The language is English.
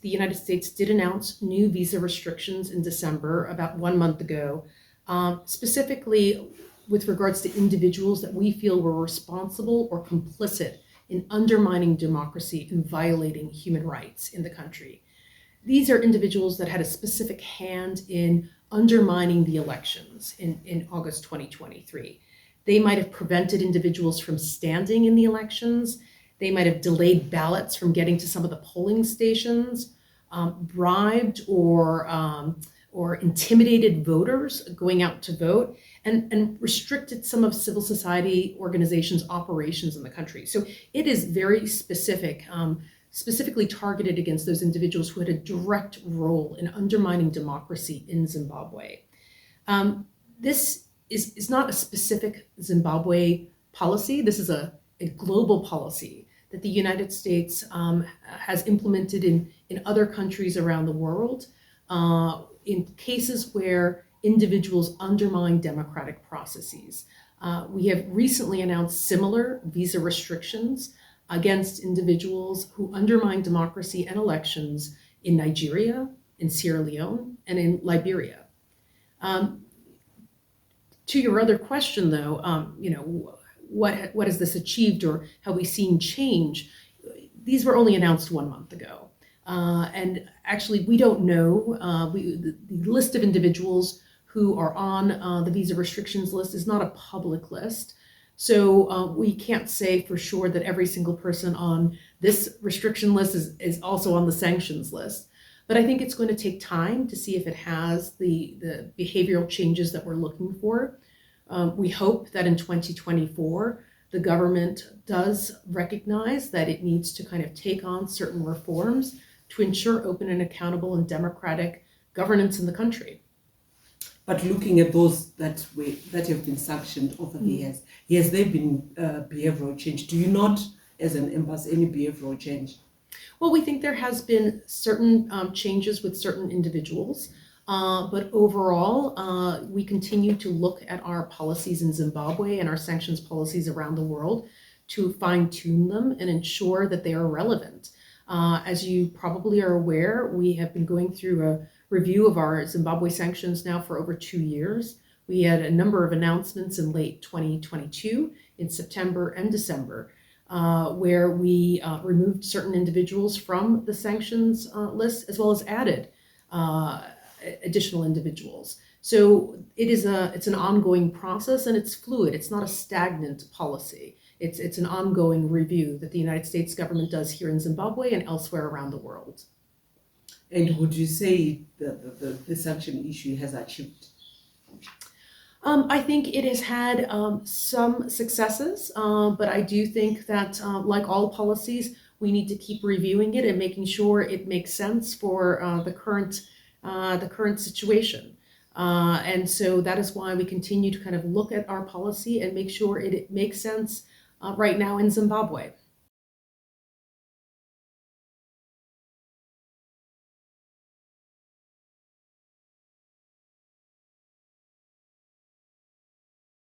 the United States did announce new visa restrictions in December, about 1 month ago, specifically with regards to individuals that we feel were responsible or complicit in undermining democracy and violating human rights in the country. These are individuals that had a specific hand in undermining the elections in August 2023. They might have prevented individuals from standing in the elections. They might have delayed ballots from getting to some of the polling stations, bribed or intimidated voters going out to vote, and restricted some of civil society organizations' operations in the country. So it is very specific, specifically targeted against those individuals who had a direct role in undermining democracy in Zimbabwe. This is not a specific Zimbabwe policy. This is a global policy that the United States has implemented in other countries around the world in cases where individuals undermine democratic processes. We have recently announced similar visa restrictions against individuals who undermine democracy and elections in Nigeria, in Sierra Leone, and in Liberia. To your other question, though, what has this achieved, or have we seen change? These were only announced 1 month ago. And actually, we don't know. The list of individuals who are on the visa restrictions list is not a public list. So we can't say for sure that every single person on this restriction list is also on the sanctions list. But I think it's going to take time to see if it has the behavioral changes that we're looking for. We hope that in 2024, the government does recognize that it needs to kind of take on certain reforms to ensure open and accountable and democratic governance in the country. But looking at those that have been sanctioned over the years, has there been behavioral change? Do you not, as an embassy, any behavioral change? Well, we think there has been certain changes with certain individuals, but overall, we continue to look at our policies in Zimbabwe and our sanctions policies around the world to fine-tune them and ensure that they are relevant. As you probably are aware, we have been going through a review of our Zimbabwe sanctions now for over 2 years. We had a number of announcements in late 2022, in September and December, where we removed certain individuals from the sanctions list, as well as added additional individuals. So it's an ongoing process, and it's fluid. It's not a stagnant policy. It's an ongoing review that the United States government does here in Zimbabwe and elsewhere around the world. And would you say the sanction issue has achieved? I think it has had some successes, but I do think that, like all policies, we need to keep reviewing it and making sure it makes sense for the current situation. And so that is why we continue to kind of look at our policy and make sure it makes sense right now in Zimbabwe.